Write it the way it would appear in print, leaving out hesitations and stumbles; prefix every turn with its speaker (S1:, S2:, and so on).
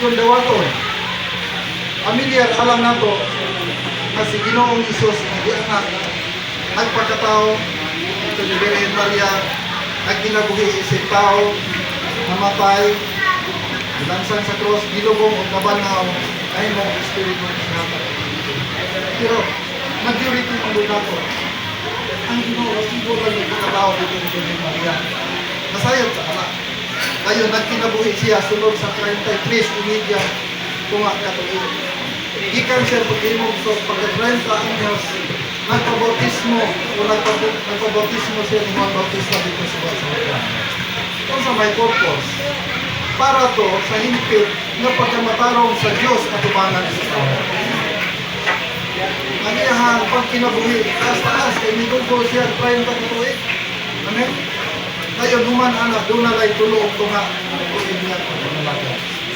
S1: yung dawaton. Pamilyar, alam na to, na si Ginoong Isus, nag-ianak, nagpagkatao, ito ni Virgen Maria, nagkinabuhi isang tao, namatay, ilansan sa cross, gilubong o kabanaw, ay mo Espiritu Santo. Pero, majority ng lugar ko, ang Ginoo, siguro yung pagkatao dito ni Virgen Maria. Nasayad sa anak. Ngayon, nagkinabuhi siya, sunod sa 33 media, tunga katuloy. Ikan siya pag-imog so pagka-30 anyos, nagpabautismo o nagpabautismo siya ni Juan Bautista dito sa Barcelona. Kung sa may purpose, para to sa hingpit na pagkamatarong sa Diyos at ubangan sa tao. Ang iyahang pagkinabuhi, taas-taas, kay nidugol siya 30 katuloy. Amen? Ngayon, human anak, doon na lang tulong tunga. Tulong niya ang pagkamalang.